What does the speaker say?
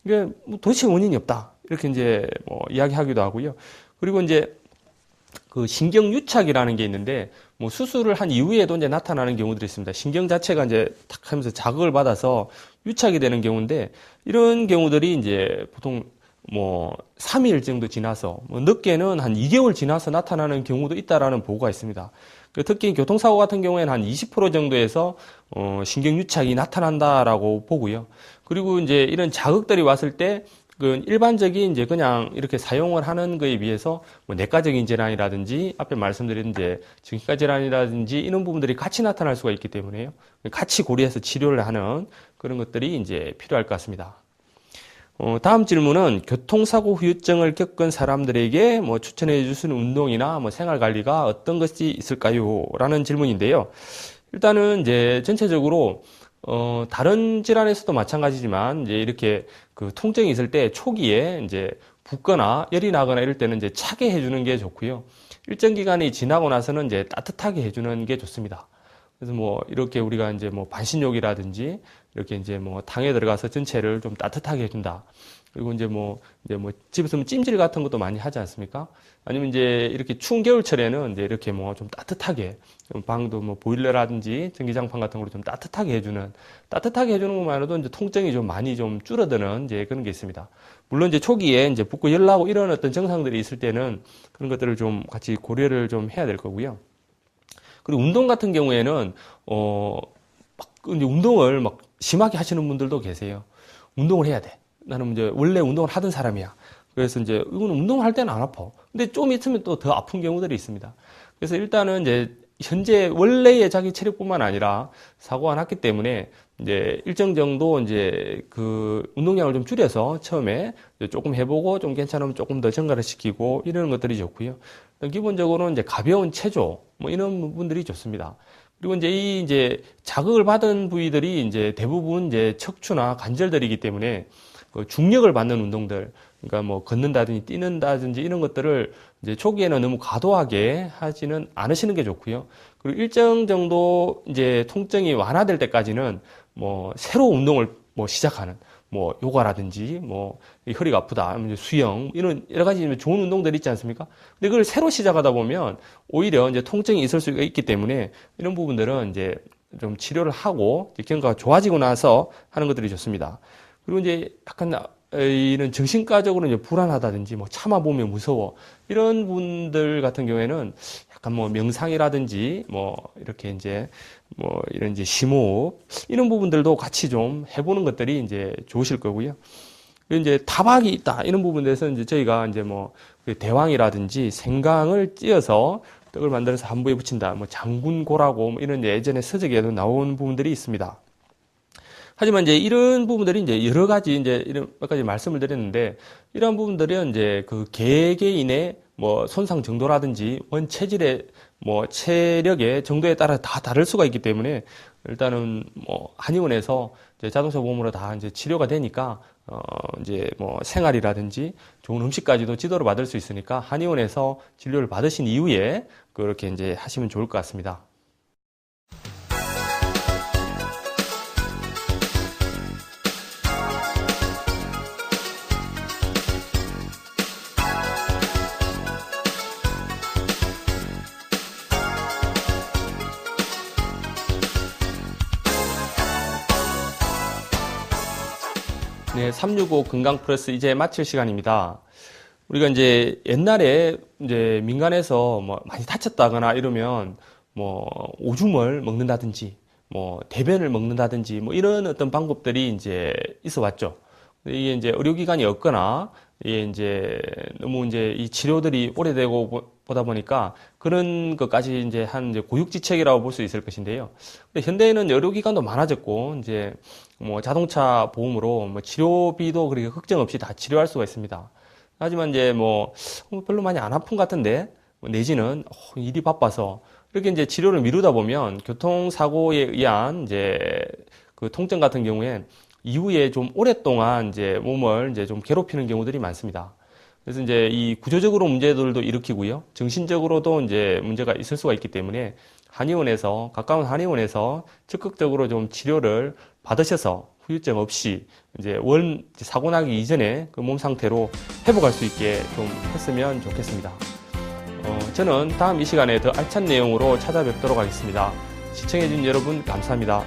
이게 뭐 도대체 원인이 없다. 이렇게 이제 뭐 이야기하기도 하고요. 그리고 이제 그 신경유착이라는 게 있는데, 뭐 수술을 한 이후에도 이제 나타나는 경우들이 있습니다. 신경 자체가 이제 탁 하면서 자극을 받아서 유착이 되는 경우인데, 이런 경우들이 이제 보통 뭐 3일 정도 지나서, 뭐 늦게는 한 2개월 지나서 나타나는 경우도 있다라는 보고가 있습니다. 특히 교통사고 같은 경우에는 한 20% 정도에서 신경유착이 나타난다라고 보고요. 그리고 이제 이런 자극들이 왔을 때 그 일반적인 이제 그냥 이렇게 사용을 하는 거에 비해서 뭐 내과적인 질환이라든지 앞에 말씀드린 이제 정신과 질환이라든지 이런 부분들이 같이 나타날 수가 있기 때문에요. 같이 고려해서 치료를 하는 그런 것들이 이제 필요할 것 같습니다. 다음 질문은 교통사고 후유증을 겪은 사람들에게 뭐 추천해 줄 수 있는 운동이나 뭐 생활 관리가 어떤 것이 있을까요? 라는 질문인데요. 일단은 이제 전체적으로 다른 질환에서도 마찬가지지만, 이제 이렇게 그 통증이 있을 때 초기에 이제 붓거나 열이 나거나 이럴 때는 이제 차게 해주는 게 좋고요. 일정 기간이 지나고 나서는 이제 따뜻하게 해주는 게 좋습니다. 그래서 뭐 이렇게 우리가 이제 뭐 반신욕이라든지 이렇게 이제 뭐 당에 들어가서 전체를 좀 따뜻하게 해준다. 그리고 이제 뭐 집에서 뭐 찜질 같은 것도 많이 하지 않습니까? 아니면 이제 이렇게 추운 겨울철에는 이제 이렇게 뭐 좀 따뜻하게 방도 뭐 보일러라든지 전기장판 같은 걸로 좀 따뜻하게 해주는 것만으로도 이제 통증이 좀 많이 좀 줄어드는 이제 그런 게 있습니다. 물론 이제 초기에 이제 붓고 열나고 이런 어떤 증상들이 있을 때는 그런 것들을 좀 같이 고려를 좀 해야 될 거고요. 그리고 운동 같은 경우에는 막 이제 운동을 막 심하게 하시는 분들도 계세요. 운동을 해야 돼. 나는 이제 원래 운동을 하던 사람이야. 그래서 이제 이거는 운동을 할 때는 안 아파. 근데 좀 있으면 또 더 아픈 경우들이 있습니다. 그래서 일단은 이제 현재 원래의 자기 체력뿐만 아니라 사고가 났기 때문에 이제 일정 정도 이제 그 운동량을 좀 줄여서 처음에 조금 해보고 좀 괜찮으면 조금 더 증가를 시키고 이러는 것들이 좋고요. 기본적으로는 이제 가벼운 체조 뭐 이런 부분들이 좋습니다. 그리고 이제 이 이제 자극을 받은 부위들이 이제 대부분 이제 척추나 관절들이기 때문에 그 중력을 받는 운동들, 그러니까 뭐 걷는다든지 뛰는다든지 이런 것들을 이제 초기에는 너무 과도하게 하지는 않으시는 게 좋고요. 그리고 일정 정도 이제 통증이 완화될 때까지는 뭐 새로 운동을 뭐 시작하는 뭐 요가라든지 뭐 허리가 아프다, 수영 이런 여러 가지 좋은 운동들이 있지 않습니까? 근데 그걸 새로 시작하다 보면 오히려 이제 통증이 있을 수가 있기 때문에 이런 부분들은 이제 좀 치료를 하고 경과가 좋아지고 나서 하는 것들이 좋습니다. 그리고 이제 약간 이런 정신과적으로 이제 불안하다든지 뭐 참아보면 무서워 이런 분들 같은 경우에는 약간 뭐 명상이라든지 뭐 이렇게 이제 뭐 이런 이제 심호흡 이런 부분들도 같이 좀 해보는 것들이 이제 좋으실 거고요. 그리고 이제 타박이 있다 이런 부분에서 이제 저희가 이제 뭐 대왕이라든지 생강을 찧어서 떡을 만들어서 한부에 붙인다, 뭐 장군고라고 뭐 이런 예전에 서적에도 나온 부분들이 있습니다. 하지만 이제 이런 부분들이 이제 여러 가지 이제 이런 몇 가지 말씀을 드렸는데, 이런 부분들은 이제 그 개개인의 뭐 손상 정도라든지 원 체질의 뭐 체력의 정도에 따라 다 다를 수가 있기 때문에 일단은 뭐 한의원에서 이제 자동차 보험으로 다 이제 치료가 되니까 이제 뭐 생활이라든지 좋은 음식까지도 지도를 받을 수 있으니까 한의원에서 진료를 받으신 이후에 그렇게 이제 하시면 좋을 것 같습니다. 네, 365 건강 플러스 이제 마칠 시간입니다. 우리가 이제 옛날에 이제 민간에서 뭐 많이 다쳤다거나 이러면 뭐 오줌을 먹는다든지 뭐 대변을 먹는다든지 뭐 이런 어떤 방법들이 이제 있어 왔죠. 이게 이제 의료기관이 없거나 이게 이제 너무 이제 이 치료들이 오래되고 보다 보니까 그런 것까지 이제 한 이제 고육지책이라고 볼 수 있을 것인데요. 근데 현대에는 의료기관도 많아졌고 이제 뭐 자동차 보험으로 뭐 치료비도 그렇게 걱정 없이 다 치료할 수가 있습니다. 하지만 이제 뭐 별로 많이 안 아픈 것 같은데 내지는 일이 바빠서 이렇게 이제 치료를 미루다 보면 교통사고에 의한 이제 그 통증 같은 경우엔 이후에 좀 오랫동안 이제 몸을 이제 좀 괴롭히는 경우들이 많습니다. 그래서 이제 이 구조적으로 문제들도 일으키고요. 정신적으로도 이제 문제가 있을 수가 있기 때문에 가까운 한의원에서 적극적으로 좀 치료를 받으셔서 후유증 없이 이제 사고 나기 이전에 그 몸 상태로 회복할 수 있게 좀 했으면 좋겠습니다. 저는 다음 이 시간에 더 알찬 내용으로 찾아뵙도록 하겠습니다. 시청해주신 여러분 감사합니다.